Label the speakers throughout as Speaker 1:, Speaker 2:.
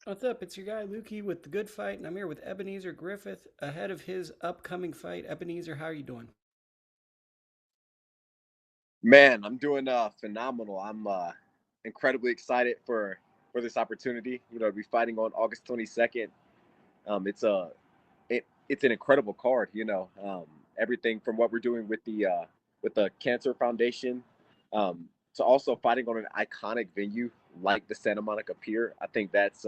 Speaker 1: What's up? It's your guy Lukey with The Good Fight, and I'm here with Ebenezer Griffith ahead of his upcoming fight. Ebenezer, how are you doing?
Speaker 2: Man, I'm doing phenomenal. I'm incredibly excited for this opportunity. To be fighting on August 22nd. It's a it's an incredible card. Everything from what we're doing with the Cancer Foundation, to also fighting on an iconic venue like the Santa Monica Pier. I think that's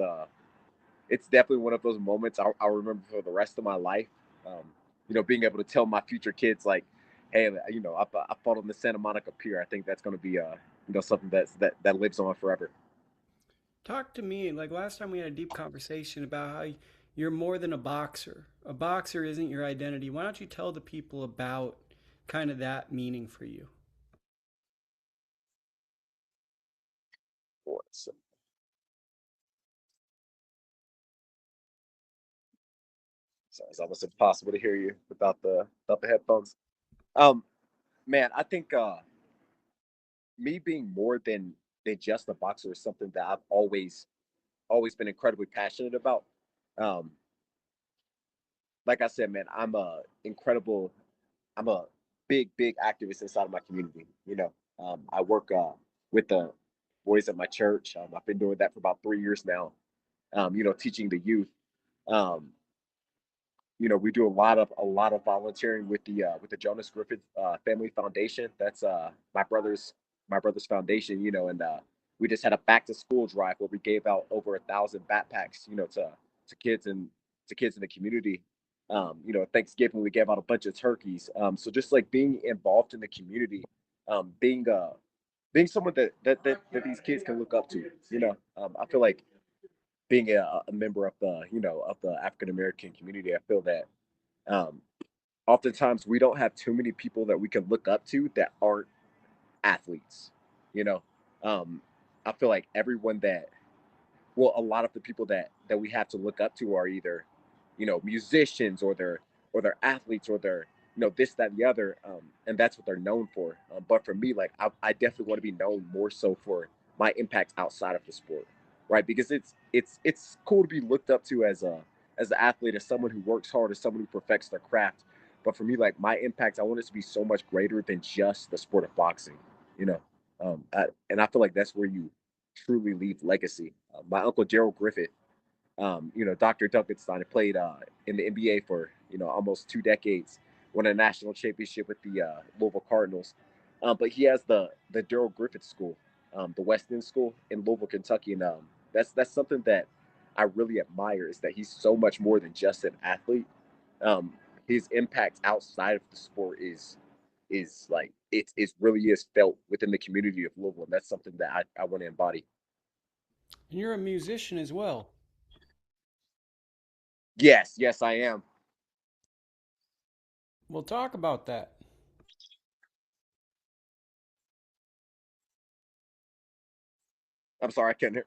Speaker 2: it's definitely one of those moments I'll remember for the rest of my life. Um, being able to tell my future kids like, hey, I fought on the Santa Monica Pier. I think that's going to be something that lives on forever.
Speaker 1: Talk to me. Like last time we had a deep conversation about how you're more than a boxer. A boxer isn't your identity. Why don't you tell the people about kind of that meaning for you?
Speaker 2: So, so it's almost impossible to hear you without the headphones. Um, Man, I think me being more than just a boxer is something that I've always been incredibly passionate about. Um, like I said, man, I'm a big activist inside of my community. I work with the boys at my church. I've been doing that for about 3 years now. Teaching the youth. Um, we do a lot of volunteering with the Jonas Griffith Family Foundation. That's my brother's foundation. And we just had a back to school drive where we gave out over 1,000 backpacks. To kids and to kids in the community. Thanksgiving we gave out a bunch of turkeys. So just like being involved in the community, being someone that these kids can look up to. I feel like being a member of the African American community, I feel that um, oftentimes we don't have too many people that we can look up to that aren't athletes. You know, um, I feel like everyone that well, a lot of the people that we have to look up to are either musicians or they're athletes or they're this that and the other, and that's what they're known for. But for me, like I definitely want to be known more so for my impact outside of the sport, right? Because it's cool to be looked up to as an athlete, as someone who works hard, as someone who perfects their craft. But for me, like my impact, I want it to be so much greater than just the sport of boxing. You know, and I feel like that's where you truly leave legacy. My uncle Gerald Griffith, Dr. Duncanstein played in the NBA for almost 2 decades, won a national championship with the Louisville Cardinals. But he has the Gerald Griffith School, the West End School in Louisville, Kentucky, and that's something that I really admire is that he's so much more than just an athlete. Um, his impact outside of the sport is like it really is felt within the community of Louisville, and that's something that I want to embody.
Speaker 1: And you're a musician as well.
Speaker 2: Yes, I am.
Speaker 1: We'll talk about that.
Speaker 2: I'm sorry, I can't hear.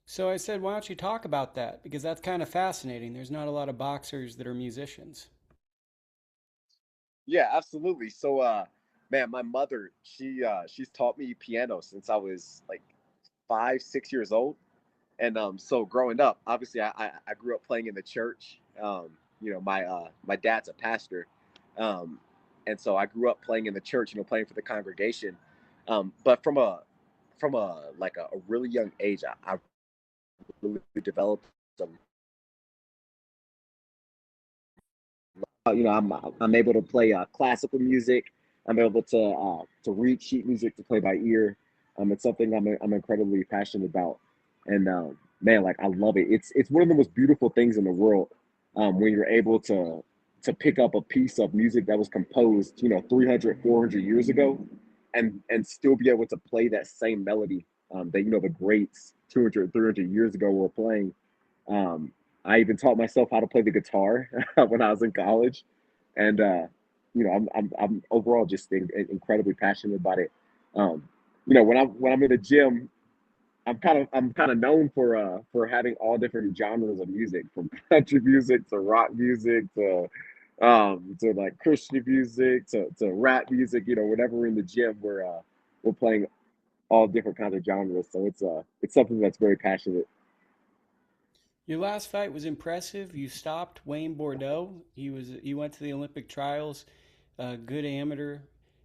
Speaker 1: So I said, why don't you talk about that? Because that's kind of fascinating. There's not a lot of boxers that are musicians.
Speaker 2: Yeah, absolutely. So, man, my mother, she's taught me piano since I was like 5, 6 years old, and so growing up, obviously, I grew up playing in the church. My dad's a pastor, um, and so I grew up playing in the church. Playing for the congregation. But from a like a really young age, I really developed some I'm able to play classical music. I'm able to read sheet music to play by ear. It's something I'm incredibly passionate about, and man, like I love it. It's one of the most beautiful things in the world when you're able to pick up a piece of music that was composed 300 400 years ago and still be able to play that same melody that the greats 200 300 years ago were playing. um, I even taught myself how to play the guitar when I was in college, and I'm overall just incredibly passionate about it. Um, when I'm in the gym, I'm kind of known for having all different genres of music, from country music to rock music to like Christian music to rap music. Whenever we're in the gym, we're playing all different kinds of genres. So it's something that's very passionate.
Speaker 1: Your last fight was impressive. You stopped Wayne Bordeaux. He went to the Olympic trials, good amateur,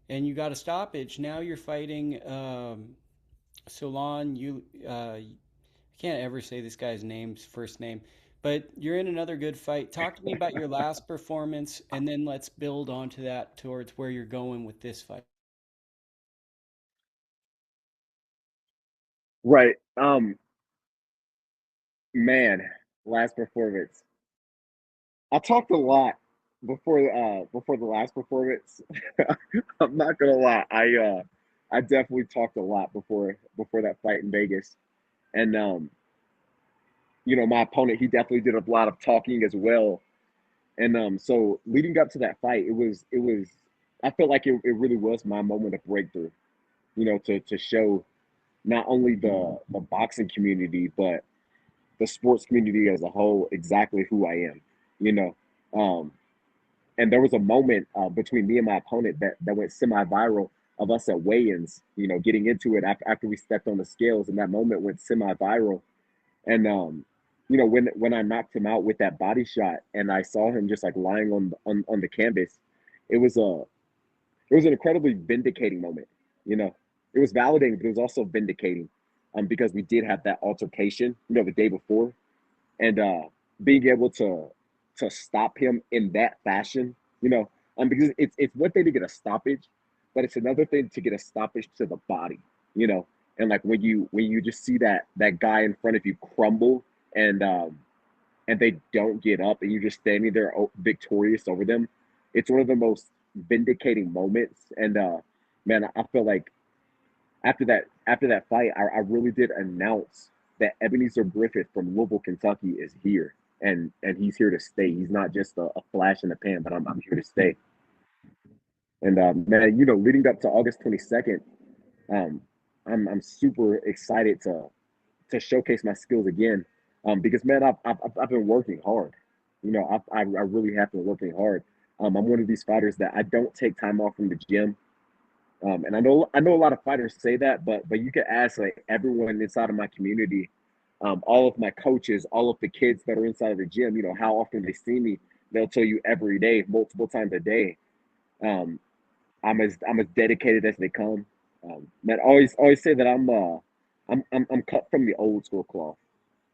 Speaker 1: and you got a stoppage. Now you're fighting Solon. I can't ever say this guy's first name, but you're in another good fight. Talk to me about your last performance, and then let's build onto that towards where you're going with this fight.
Speaker 2: Right. Man, last performance. I talked a lot before the last performance. I'm not gonna lie. I definitely talked a lot before that fight in Vegas. And my opponent, he definitely did a lot of talking as well. And so leading up to that fight, it was I felt like it really was my moment of breakthrough, to show not only the boxing community, but the sports community as a whole exactly who I am, you know. Um, and there was a moment between me and my opponent that went semi-viral of us at weigh-ins, getting into it after we stepped on the scales, and that moment went semi-viral. And when I knocked him out with that body shot, and I saw him just like lying on the canvas, it was a it was an incredibly vindicating moment. You know, it was validating, but it was also vindicating, because we did have that altercation, the day before, and being able to stop him in that fashion, because it's one thing to get a stoppage, but it's another thing to get a stoppage to the body, you know, and like when you just see that guy in front of you crumble, and they don't get up, and you're just standing there victorious over them. It's one of the most vindicating moments, and man, I feel like after that fight, I really did announce that Ebenezer Griffith from Louisville, Kentucky, is here, and he's here to stay. He's not just a flash in the pan, but I'm here to stay. And man, leading up to August 22nd, um, I'm super excited to showcase my skills again, because man, I've been working hard. I really have been working hard. I'm one of these fighters that I don't take time off from the gym. And I know a lot of fighters say that, but you can ask like everyone inside of my community, all of my coaches, all of the kids that are inside of the gym, how often they see me. They'll tell you every day, multiple times a day. Um, I'm as dedicated as they come. Man, always say that I'm cut from the old school cloth,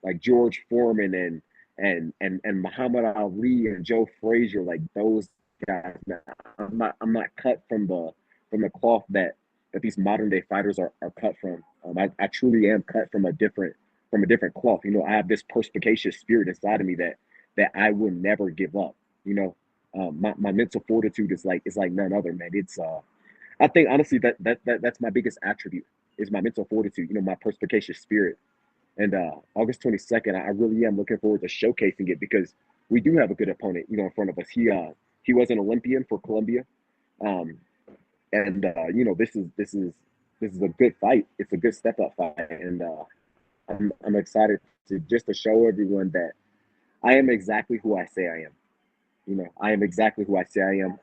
Speaker 2: like George Foreman and Muhammad Ali and Joe Frazier, like those guys. Man, I'm not cut from the cloth that these modern day fighters are cut from. I truly am cut from a different cloth. I have this perspicacious spirit inside of me that I will never give up. You know, my mental fortitude is like none other, man. It's I think honestly that's my biggest attribute is my mental fortitude. My perspicacious spirit. And August 22nd, I really am looking forward to showcasing it because we do have a good opponent, in front of us. He was an Olympian for Colombia, um, and this is a good fight. It's a good step up fight, and I'm excited to show everyone that I am exactly who I say I am. I am exactly who I say I am.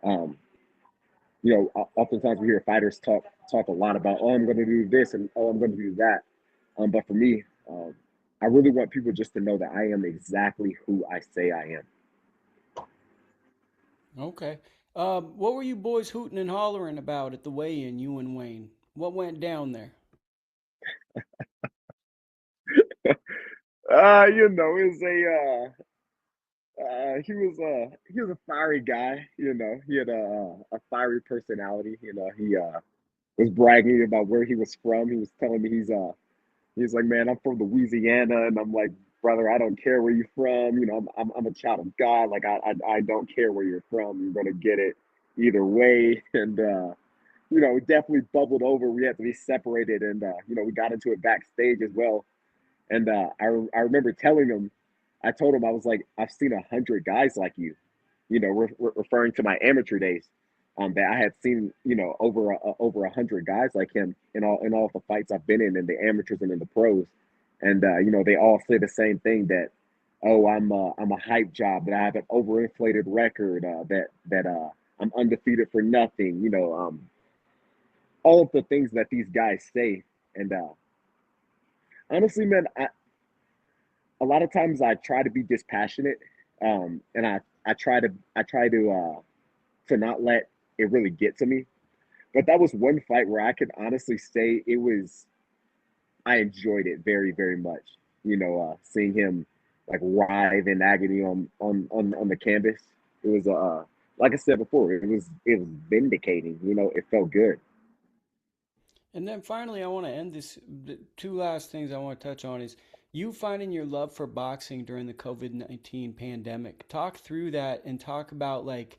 Speaker 2: Um, Oftentimes we hear fighters talk a lot about, oh, I'm going to do this and oh, I'm going to do that. But for me, I really want people just to know that I am exactly who I say I am.
Speaker 1: Okay. What were you boys hooting and hollering about at the weigh-in, you and Wayne? What went down there?
Speaker 2: It's he was a fiery guy. He had a fiery personality. He was bragging about where he was from. He was telling me he's like, man, I'm from Louisiana, and I'm like, brother, I don't care where you're from. I'm a child of God. Like I don't care where you're from. You're gonna get it either way. And definitely bubbled over. We had to be separated, and we got into it backstage as well. And I remember telling him, I told him I was like, I've seen 100 guys like you. Referring to my amateur days. That I had seen, over 100 guys like him in all of the fights I've been in the amateurs and in the pros, and they all say the same thing that, oh, I'm a hype job, that I have an overinflated record, that I'm undefeated for nothing, all of the things that these guys say, and honestly, man, a lot of times I try to be dispassionate, and I try to not let it really get to me. But that was one fight where I could honestly say it was I enjoyed it very, very much. Seeing him like writhe in agony on the canvas. It was like I said before, it was vindicating. It felt good.
Speaker 1: And then finally, I want to end this. The two last things I want to touch on is you finding your love for boxing during the COVID-19 pandemic. Talk through that and talk about like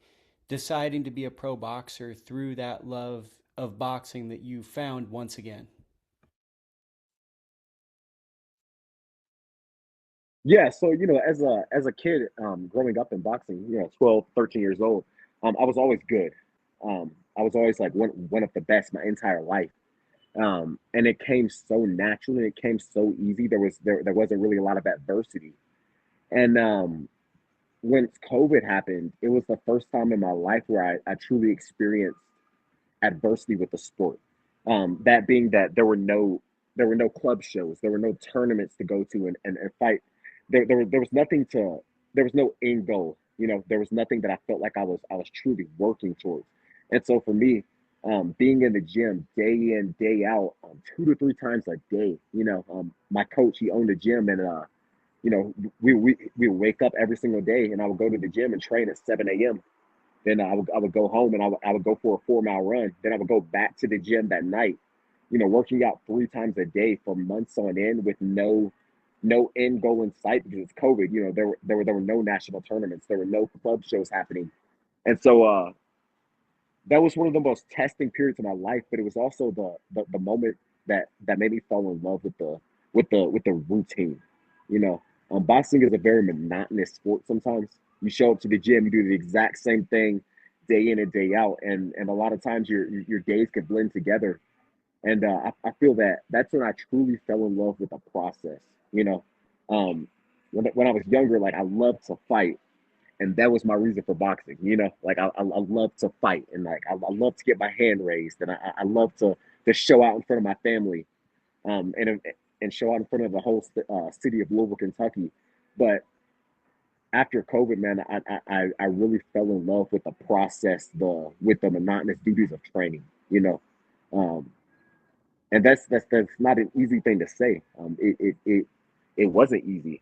Speaker 1: deciding to be a pro boxer through that love of boxing that you found once again.
Speaker 2: Yeah, so as a kid, growing up in boxing, 12, 13 years old, I was always good. I was always like one of the best my entire life. And it came so naturally, it came so easy. There wasn't really a lot of adversity. And when COVID happened, it was the first time in my life where I truly experienced adversity with the sport. That being that there were no club shows, there were no tournaments to go to and fight. There was no end goal. There was nothing that I felt like I was truly working towards. And so for me, being in the gym day in, day out, 2 to 3 times a day, my coach, he owned a gym and you know, we would wake up every single day and I would go to the gym and train at 7 a.m. Then I would go home and I would go for a 4 mile run. Then I would go back to the gym that night, working out 3 times a day for months on end with no end goal in sight because it's COVID. There were no national tournaments, there were no club shows happening, and so that was one of the most testing periods of my life. But it was also the moment that made me fall in love with the routine. Boxing is a very monotonous sport. Sometimes you show up to the gym, you do the exact same thing day in and day out, and a lot of times your days could blend together. And I feel that that's when I truly fell in love with the process. You know, when I was younger, like I loved to fight, and that was my reason for boxing. Like I love to fight, and like I love to get my hand raised, and I love to show out in front of my family, and show out in front of the whole city of Louisville, Kentucky. But after COVID, man, I really fell in love with the process, with the monotonous duties of training. Um, and that's not an easy thing to say. It wasn't easy,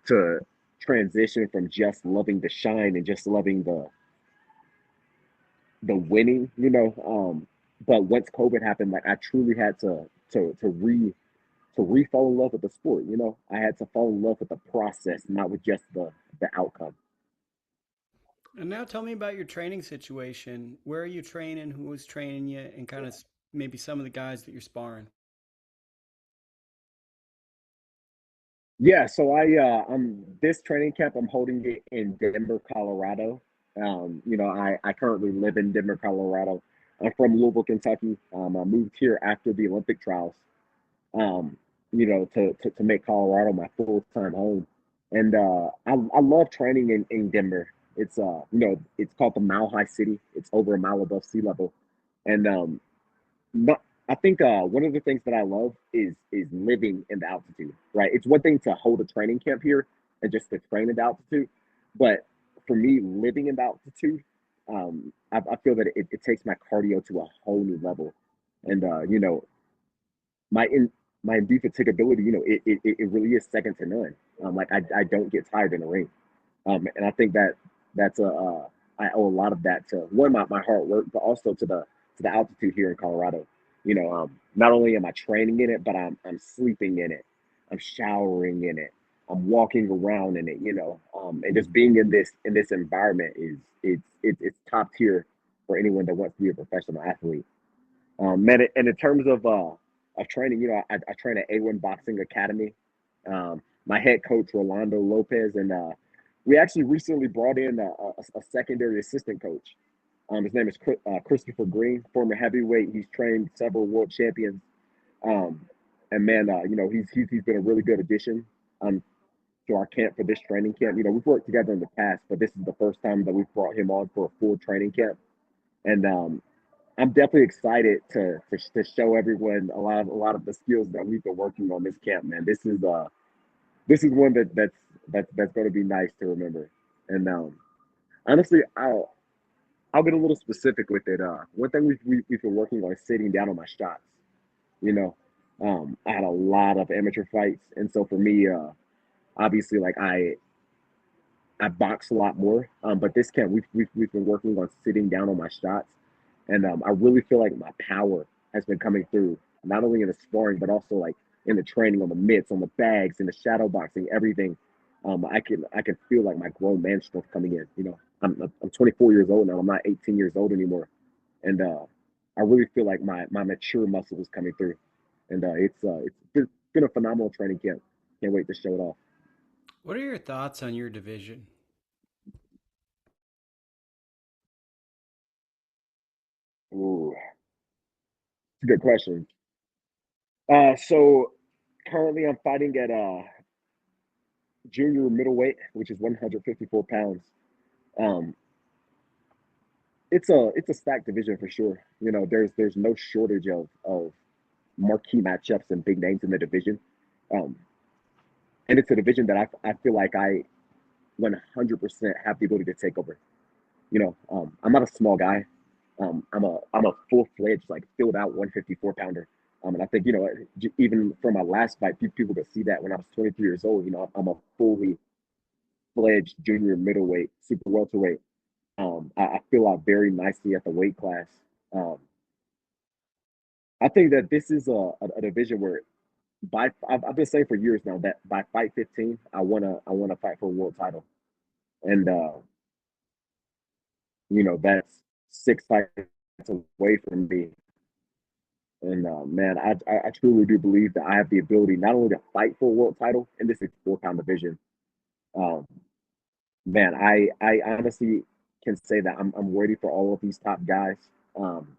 Speaker 2: to transition from just loving the shine and just loving the winning. But once COVID happened, like I truly had to fall in love with the sport. I had to fall in love with the process, not with just the outcome.
Speaker 1: And now tell me about your training situation. Where are you training? Who was training you? And kind of maybe some of the guys that you're sparring.
Speaker 2: Yeah, so I'm this training camp. I'm holding it in Denver, Colorado. I currently live in Denver, Colorado. I'm from Louisville, Kentucky. I moved here after the Olympic trials. Um, to make Colorado my full time home, and I love training in Denver. It's called the Mile High City. It's over a mile above sea level, and but I think one of the things that I love is living in the altitude. Right, it's one thing to hold a training camp here and just to train in the altitude, but for me, living in the altitude, I feel that it takes my cardio to a whole new level, and my in my indefatigability, it really is second to none. Like I don't get tired in the ring, and I think that's I owe a lot of that to one my hard work, but also to the altitude here in Colorado. Not only am I training in it, but I'm sleeping in it, I'm showering in it, I'm walking around in it. And just being in this environment it's top tier for anyone that wants to be a professional athlete. And in terms of training, I train at A1 Boxing Academy. My head coach Rolando Lopez, and we actually recently brought in a secondary assistant coach. His name is Christopher Green, former heavyweight. He's trained several world champions. Um, and man, he's been a really good addition um, to our camp for this training camp. We've worked together in the past, but this is the first time that we've brought him on for a full training camp. And I'm definitely excited to show everyone a lot of the skills that we've been working on this camp, man. This is this is one that's going to be nice to remember. And honestly, I'll get a little specific with it. One thing we've been working on is sitting down on my shots. You know, I had a lot of amateur fights, and so for me, obviously, like I box a lot more. But this camp, we've been working on sitting down on my shots, and I really feel like my power has been coming through, not only in the sparring, but also like in the training, on the mitts, on the bags, in the shadow boxing, everything. I can feel like my grown man strength coming in. I'm 24 years old now. I'm not 18 years old anymore, and I really feel like my mature muscle is coming through, and it's been a phenomenal training camp. Can't wait to show it off.
Speaker 1: What are your thoughts on your division?
Speaker 2: Ooh, it's a good question. So currently I'm fighting at junior middleweight, which is 154 pounds. Um, it's a stacked division for sure. There's no shortage of marquee matchups and big names in the division. Um, and it's a division that I feel like I 100% have the ability to take over. I'm not a small guy. I'm a full fledged, like filled out 154 pounder. And I think even from my last fight, people could see that when I was 23 years old. I'm a fully fledged junior middleweight, super welterweight. I fill out very nicely at the weight class. Um, I think that this is a division where I've been saying for years now that by fight 15, I wanna fight for a world title, and that's 6 fights away from me. And man, I truly do believe that I have the ability not only to fight for a world title in this 64-pound division. Um, man, I honestly can say that I'm ready for all of these top guys. Um,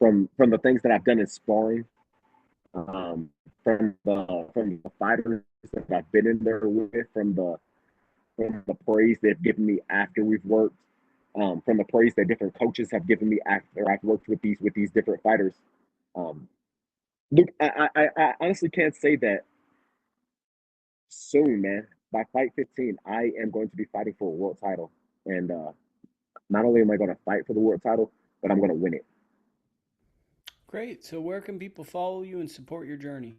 Speaker 2: from the things that I've done in sparring, um, from the fighters that I've been in there with, from the praise they've given me after we've worked, from the praise that different coaches have given me after I've worked with these different fighters. Um, Look, I honestly can't say that soon, man. By fight 15, I am going to be fighting for a world title. And not only am I going to fight for the world title, but I'm going to win it.
Speaker 1: Great. So, where can people follow you and support your journey?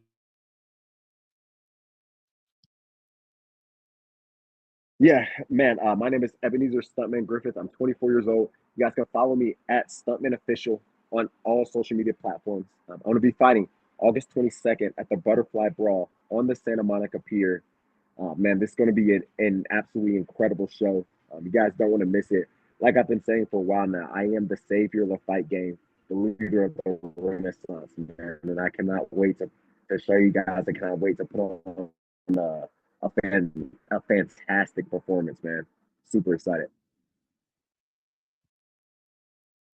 Speaker 2: Yeah, man. My name is Ebenezer Stuntman Griffith. I'm 24 years old. You guys can follow me at Stuntman Official on all social media platforms. I'm going to be fighting August 22nd at the Butterfly Brawl on the Santa Monica Pier. Man, this is going to be an absolutely incredible show. You guys don't want to miss it. Like I've been saying for a while now, I am the savior of the fight game, the leader of the Renaissance, man. And I cannot wait to show you guys. I cannot wait to put on a fantastic performance, man. Super excited.